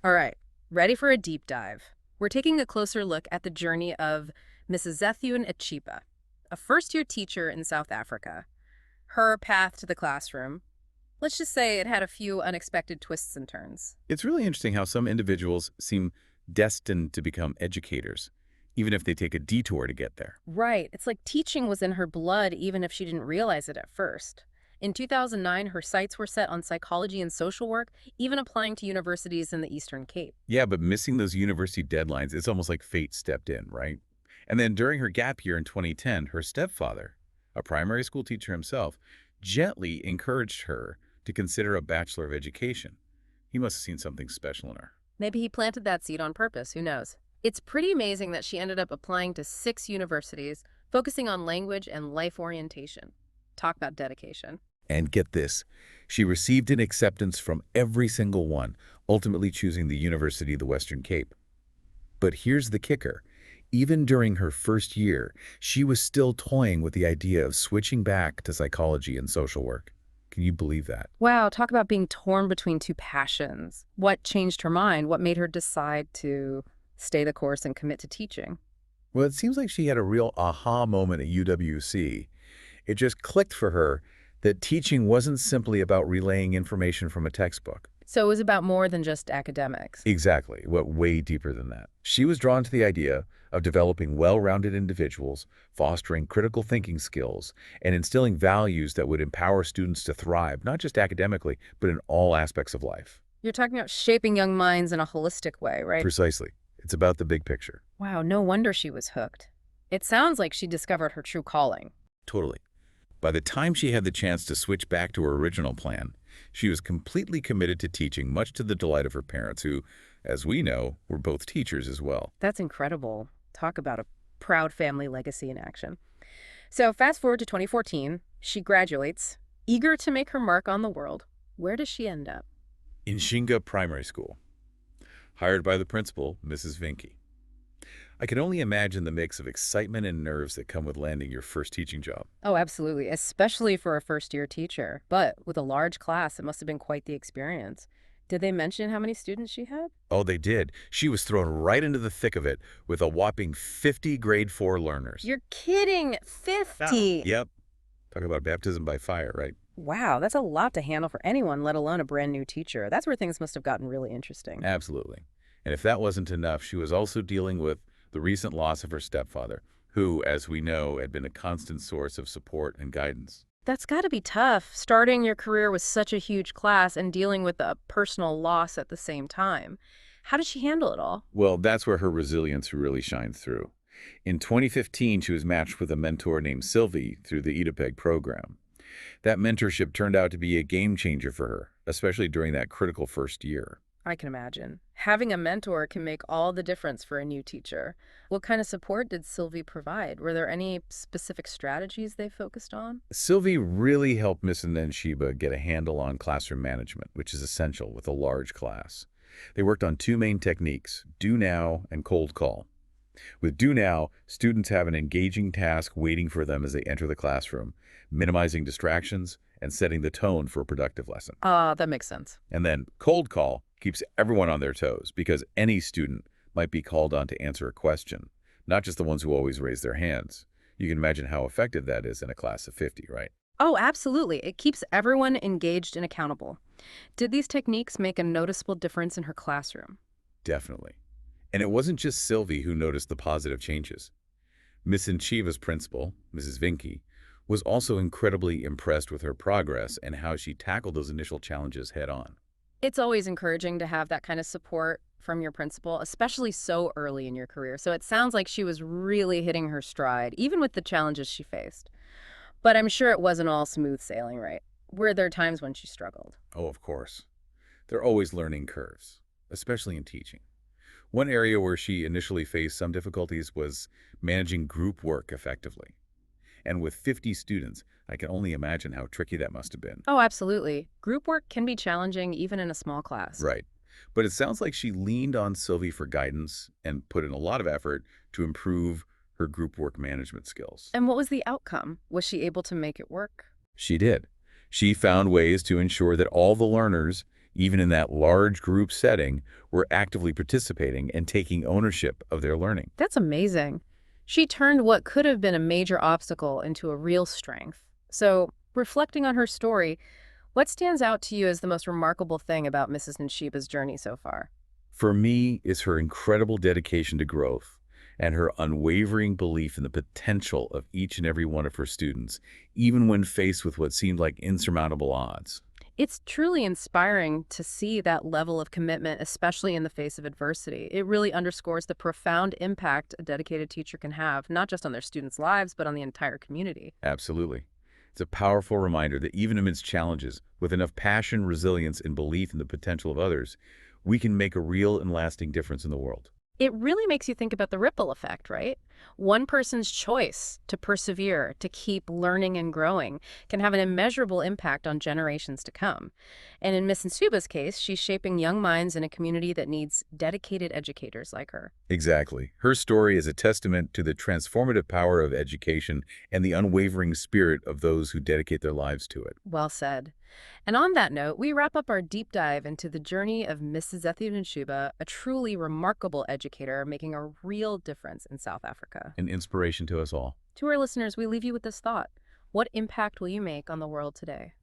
All right, ready for a deep dive. We're taking a closer look at the journey of Mrs. Zethu Ntshiba, a first-year teacher in South Africa. Her path to the classroom. Let's just say it had a few unexpected twists and turns. It's really interesting how some individuals seem destined to become educators, even if they take a detour to get there. Right, it's like teaching was in her blood even if she didn't realize it at first. In 2009, her sights were set on psychology and social work, even applying to universities in the Eastern Cape. Yeah, but missing those university deadlines, it's almost like fate stepped in, right? And then during her gap year in 2010, her stepfather, a primary school teacher himself, gently encouraged her to consider a Bachelor of Education. He must have seen something special in her. Maybe he planted that seed on purpose, who knows? It's pretty amazing that she ended up applying to 6 universities, focusing on language and life orientation. Talk about dedication. And get this, she received an acceptance from every single one, ultimately choosing the University of the Western Cape. But here's the kicker. Even during her first year, she was still toying with the idea of switching back to psychology and social work. Can you believe that? Wow, talk about being torn between two passions. What changed her mind? What made her decide to stay the course and commit to teaching? Well, it seems like she had a real aha moment at UWC. It just clicked for her that teaching wasn't simply about relaying information from a textbook. So it was about more than just academics. Exactly, what way deeper than that. She was drawn to the idea of developing well-rounded individuals, fostering critical thinking skills, and instilling values that would empower students to thrive, not just academically, but in all aspects of life. You're talking about shaping young minds in a holistic way, right? Precisely. It's about the big picture. Wow, no wonder she was hooked. It sounds like she discovered her true calling. Totally. By the time she had the chance to switch back to her original plan, she was completely committed to teaching, much to the delight of her parents, who, as we know, were both teachers as well. That's incredible. Talk about a proud family legacy in action. So fast forward to 2014, she graduates, eager to make her mark on the world. Where does she end up? Intshinga Primary School, hired by the principal, Mrs. Vinke. I can only imagine the mix of excitement and nerves that come with landing your first teaching job. Oh, absolutely, especially for a first-year teacher. But with a large class, it must have been quite the experience. Did they mention how many students she had? Oh, they did. She was thrown right into the thick of it with a whopping 50 grade 4 learners. You're kidding! 50! Yep. Talk about baptism by fire, right? Wow, that's a lot to handle for anyone, let alone a brand new teacher. That's where things must have gotten really interesting. Absolutely. And if that wasn't enough, she was also dealing with the recent loss of her stepfather, who, as we know, had been a constant source of support and guidance. That's got to be tough, starting your career with such a huge class and dealing with a personal loss at the same time. How did she handle it all? Well, that's where her resilience really shined through. In 2015, she was matched with a mentor named Sylvie through the Edupeg program. That mentorship turned out to be a game changer for her, especially during that critical first year. I can imagine. Having a mentor can make all the difference for a new teacher. What kind of support did Sylvie provide? Were there any specific strategies they focused on? Sylvie really helped Miss Ntshiba get a handle on classroom management, which is essential with a large class. They worked on two main techniques, do now and cold call. With do now, students have an engaging task waiting for them as they enter the classroom, minimizing distractions and setting the tone for a productive lesson. That makes sense. And then cold call keeps everyone on their toes because any student might be called on to answer a question, not just the ones who always raise their hands. You can imagine how effective that is in a class of 50, right? Oh, absolutely. It keeps everyone engaged and accountable. Did these techniques make a noticeable difference in her classroom? Definitely. And it wasn't just Sylvie who noticed the positive changes. Miss Ntshiba's principal, Mrs. Vinke, was also incredibly impressed with her progress and how she tackled those initial challenges head on. It's always encouraging to have that kind of support from your principal, especially so early in your career. So it sounds like she was really hitting her stride, even with the challenges she faced. But I'm sure it wasn't all smooth sailing, right? Were there times when she struggled? Oh, of course. There are always learning curves, especially in teaching. One area where she initially faced some difficulties was managing group work effectively. And with 50 students, I can only imagine how tricky that must have been. Oh, absolutely. Group work can be challenging even in a small class. Right. But it sounds like she leaned on Sylvie for guidance and put in a lot of effort to improve her group work management skills. And what was the outcome? Was she able to make it work? She did. She found ways to ensure that all the learners, Even in that large group setting, were actively participating and taking ownership of their learning. That's amazing. She turned what could have been a major obstacle into a real strength. So, reflecting on her story, what stands out to you as the most remarkable thing about Mrs. Ntshiba's journey so far? For me, it's her incredible dedication to growth and her unwavering belief in the potential of each and every one of her students, even when faced with what seemed like insurmountable odds. It's truly inspiring to see that level of commitment, especially in the face of adversity. It really underscores the profound impact a dedicated teacher can have, not just on their students' lives, but on the entire community. Absolutely. It's a powerful reminder that even amidst challenges, with enough passion, resilience, and belief in the potential of others, we can make a real and lasting difference in the world. It really makes you think about the ripple effect, right? One person's choice to persevere, to keep learning and growing, can have an immeasurable impact on generations to come. And in Miss Nsuba's case, she's shaping young minds in a community that needs dedicated educators like her. Exactly. Her story is a testament to the transformative power of education and the unwavering spirit of those who dedicate their lives to it. Well said. And on that note, we wrap up our deep dive into the journey of Mrs. Zethu Ntshiba, a truly remarkable educator making a real difference in South Africa. An inspiration to us all. To our listeners, we leave you with this thought. What impact will you make on the world today?